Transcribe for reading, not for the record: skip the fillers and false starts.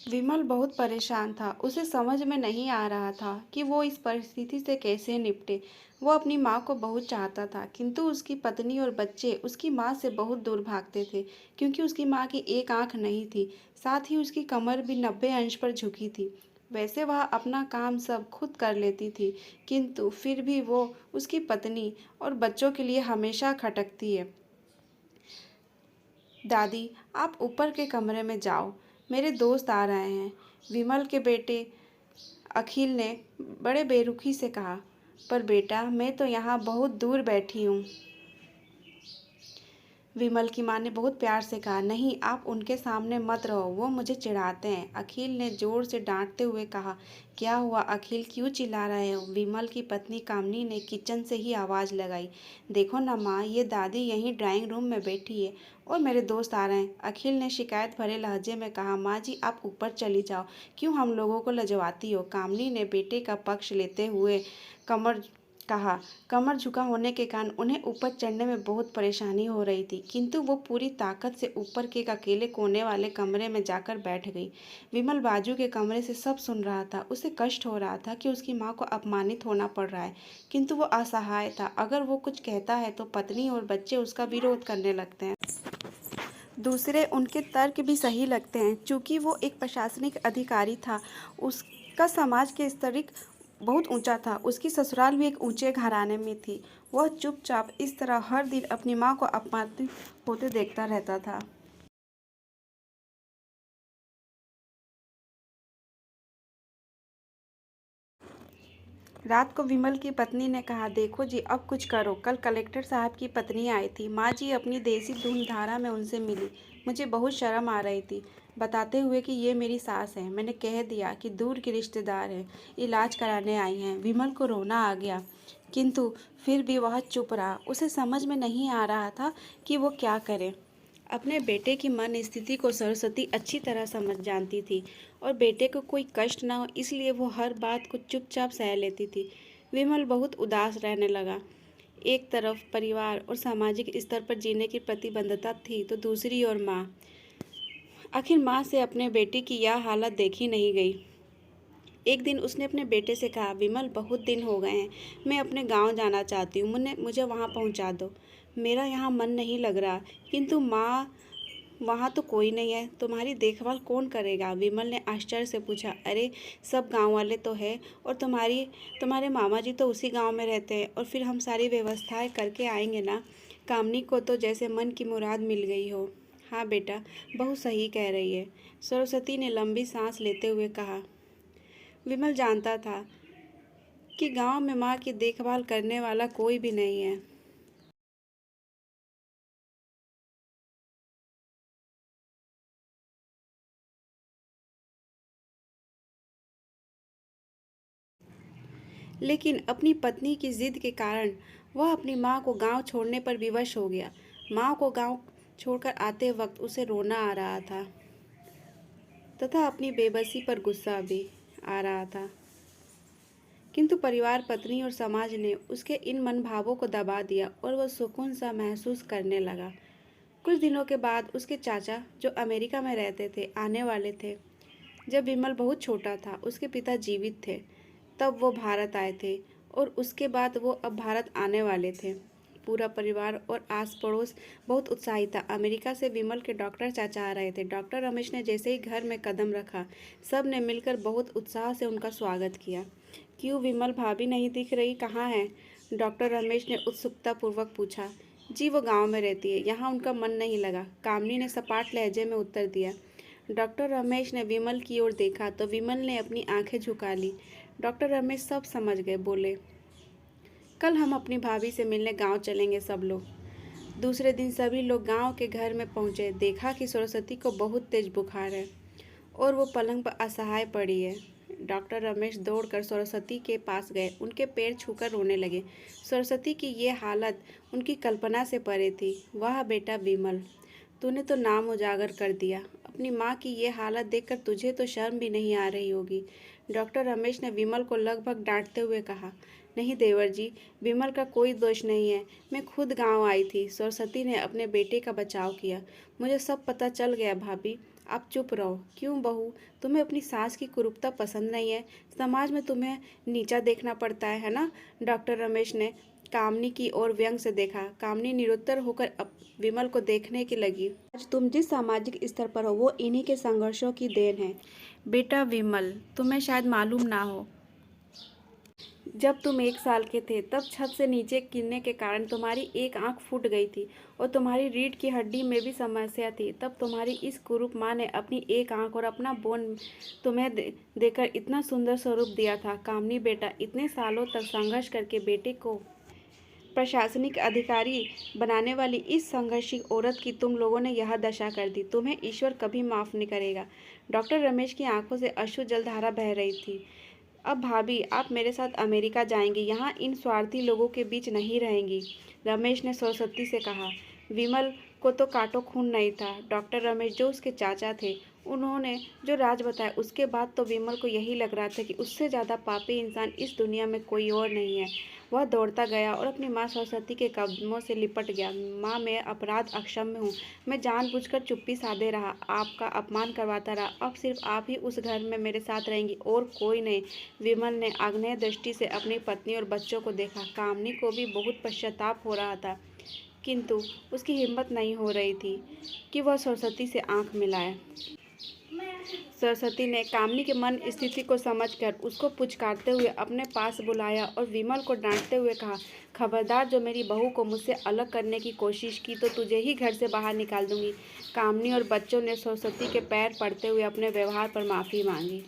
विमल बहुत परेशान था। उसे समझ में नहीं आ रहा था कि वो इस परिस्थिति से कैसे निपटे। वो अपनी माँ को बहुत चाहता था, किंतु उसकी पत्नी और बच्चे उसकी माँ से बहुत दूर भागते थे, क्योंकि उसकी माँ की एक आंख नहीं थी। साथ ही उसकी कमर भी 90 अंश पर झुकी थी। वैसे वह अपना काम सब खुद कर लेती थी, किंतु फिर भी वो उसकी पत्नी और बच्चों के लिए हमेशा खटकती है। दादी, आप ऊपर के कमरे में जाओ, मेरे दोस्त आ रहे हैं, विमल के बेटे अखिल ने बड़े बेरुखी से कहा। पर बेटा, मैं तो यहाँ बहुत दूर बैठी हूँ। विमल की माँ ने बहुत प्यार से कहा, नहीं, आप उनके सामने मत रहो, वो मुझे चिढ़ाते हैं। अखिल ने जोर से डांटते हुए कहा। क्या हुआ अखिल, क्यों चिल्ला रहे हो? विमल की पत्नी कामनी ने किचन से ही आवाज़ लगाई। देखो ना माँ, ये दादी यहीं ड्राइंग रूम में बैठी है और मेरे दोस्त आ रहे हैं। अखिल ने शिकायत भरे लहजे में कहा। माँ जी, आप ऊपर चली जाओ, क्यों हम लोगों को लजवाती हो? कामनी ने बेटे का पक्ष लेते हुए कमर कहा। कमर झुका होने के कारण उन्हें ऊपर चढ़ने में बहुत परेशानी हो रही थी, किंतु वो पूरी ताकत से ऊपर के एक अकेले कोने वाले कमरे में जाकर बैठ गई। विमल बाजू के कमरे से सब सुन रहा था। उसे कष्ट हो रहा था कि उसकी माँ को अपमानित होना पड़ रहा है, किंतु वो असहाय था। अगर वो कुछ कहता है तो पत्नी और बच्चे उसका विरोध करने लगते हैं। दूसरे उनके तर्क भी सही लगते हैं। चूंकि वो एक प्रशासनिक अधिकारी था, उसका समाज के स्तरीक बहुत ऊंचा था। उसकी ससुराल भी एक ऊंचे घराने में थी। वह चुपचाप इस तरह हर दिन अपनी माँ को अपमानित होते देखता रहता था। रात को विमल की पत्नी ने कहा, देखो जी, अब कुछ करो। कल कलेक्टर साहब की पत्नी आई थी। माँ जी अपनी देसी धूमधारा में उनसे मिली। मुझे बहुत शर्म आ रही थी, बताते हुए कि ये मेरी सास है। मैंने कह दिया कि दूर की रिश्तेदार है, इलाज कराने आई हैं। विमल को रोना आ गया, किंतु फिर भी वह चुप रहा। उसे समझ में नहीं आ रहा था कि वो क्या करे। अपने बेटे की मन स्थिति को सरस्वती अच्छी तरह समझ जानती थी, और बेटे को कोई कष्ट न हो इसलिए वो हर बात को चुपचाप सह लेती थी। विमल बहुत उदास रहने लगा। एक तरफ परिवार और सामाजिक स्तर पर जीने की प्रतिबद्धता थी, तो दूसरी ओर माँ। आखिर माँ से अपने बेटे की यह हालत देखी नहीं गई। एक दिन उसने अपने बेटे से कहा, विमल, बहुत दिन हो गए हैं, मैं अपने गांव जाना चाहती हूँ, मुझे वहाँ पहुँचा दो। मेरा यहाँ मन नहीं लग रहा। किंतु माँ, वहाँ तो कोई नहीं है, तुम्हारी देखभाल कौन करेगा? विमल ने आश्चर्य से पूछा। अरे, सब गांव वाले तो है, और तुम्हारे मामा जी तो उसी गांव में रहते हैं, और फिर हम सारी व्यवस्थाएं करके आएंगे ना। कामनी को तो जैसे मन की मुराद मिल गई हो। हाँ बेटा, बहुत सही कह रही है, सरस्वती ने लंबी सांस लेते हुए कहा। विमल जानता था कि गांव में माँ की देखभाल करने वाला कोई भी नहीं है। लेकिन अपनी पत्नी की जिद के कारण वह अपनी माँ को गांव छोड़ने पर विवश हो गया। माँ को गांव छोड़कर आते वक्त उसे रोना आ रहा था, तथा अपनी बेबसी पर गुस्सा भी आ रहा था, किंतु परिवार, पत्नी और समाज ने उसके इन मनभावों को दबा दिया और वह सुकून सा महसूस करने लगा। कुछ दिनों के बाद उसके चाचा, जो अमेरिका में रहते थे, आने वाले थे। जब विमल बहुत छोटा था, उसके पिता जीवित थे, तब वो भारत आए थे, और उसके बाद वो अब भारत आने वाले थे। पूरा परिवार और आस पड़ोस बहुत उत्साहित था। अमेरिका से विमल के डॉक्टर चाचा आ रहे थे। डॉक्टर रमेश ने जैसे ही घर में कदम रखा, सब ने मिलकर बहुत उत्साह से उनका स्वागत किया। क्यों विमल भाभी नहीं दिख रही, कहाँ है? डॉक्टर रमेश ने उत्सुकतापूर्वक पूछा। जी, वो गांव में रहती है, यहाँ उनका मन नहीं लगा, कामनी ने सपाट लहजे में उत्तर दिया। डॉक्टर रमेश ने विमल की ओर देखा तो विमल ने अपनी आंखें झुका ली। डॉक्टर रमेश सब समझ गए, बोले, कल हम अपनी भाभी से मिलने गांव चलेंगे सब लोग। दूसरे दिन सभी लोग गांव के घर में पहुंचे। देखा कि सरस्वती को बहुत तेज बुखार है और वो पलंग पर असहाय पड़ी है। डॉक्टर रमेश दौड़कर सरस्वती के पास गए, उनके पैर छूकर रोने लगे। सरस्वती की ये हालत उनकी कल्पना से परे थी। वाह बेटा विमल, तूने तो नाम उजागर कर दिया। अपनी माँ की ये हालत देखकर तुझे तो शर्म भी नहीं आ रही होगी। डॉक्टर रमेश ने विमल को लगभग डांटते हुए कहा। नहीं देवर जी, विमल का कोई दोष नहीं है, मैं खुद गांव आई थी। सरस्वती ने अपने बेटे का बचाव किया। मुझे सब पता चल गया भाभी, आप चुप रहो। क्यों बहू, तुम्हें अपनी सास की कुरूपता पसंद नहीं है? समाज में तुम्हें नीचा देखना पड़ता है ना? डॉक्टर रमेश ने कामनी की ओर व्यंग से देखा। कामनी निरुत्तर होकर विमल को देखने की लगी। आज तुम जिस सामाजिक स्तर पर हो वो इन्हीं के संघर्षों की देन है। बेटा विमल, तुम्हें शायद मालूम ना हो, जब तुम 1 साल के थे तब छत से नीचे गिरने के कारण तुम्हारी एक आंख फूट गई थी और तुम्हारी रीढ़ की हड्डी में भी समस्या थी। तब तुम्हारी इस कुरूप माँ ने अपनी एक आंख और अपना बोन तुम्हें देकर इतना सुंदर स्वरूप दिया था। कामनी बेटा, इतने सालों तक संघर्ष करके बेटे को प्रशासनिक अधिकारी बनाने वाली इस संघर्षी औरत की तुम लोगों ने यह दशा कर दी। तुम्हें ईश्वर कभी माफ नहीं करेगा। डॉक्टर रमेश की आंखों से अश्रु जलधारा बह रही थी। अब भाभी, आप मेरे साथ अमेरिका जाएंगी, यहाँ इन स्वार्थी लोगों के बीच नहीं रहेंगी, रमेश ने सरस्वती से कहा। विमल को तो काटो खून नहीं था। डॉक्टर रमेश जो उसके चाचा थे, उन्होंने जो राज बताया उसके बाद तो विमल को यही लग रहा था कि उससे ज़्यादा पापी इंसान इस दुनिया में कोई और नहीं है। वह दौड़ता गया और अपनी माँ सरस्वती के कदमों से लिपट गया। माँ, मैं अपराध अक्षम्य हूँ। मैं जानबूझकर चुप्पी साधे रहा, आपका अपमान करवाता रहा। अब सिर्फ आप ही उस घर में मेरे साथ रहेंगी और कोई नहीं। विमल ने आग्नेय दृष्टि से अपनी पत्नी और बच्चों को देखा। कामनी को भी बहुत पश्चाताप हो रहा था, किंतु उसकी हिम्मत नहीं हो रही थी कि वह सरस्वती से आंख मिलाए। सरस्वती ने कामनी के मन स्थिति को समझकर उसको पुचकारते हुए अपने पास बुलाया और विमल को डांटते हुए कहा, खबरदार, जो मेरी बहू को मुझसे अलग करने की कोशिश की तो तुझे ही घर से बाहर निकाल दूंगी। कामनी और बच्चों ने सरस्वती के पैर पड़ते हुए अपने व्यवहार पर माफ़ी मांगी।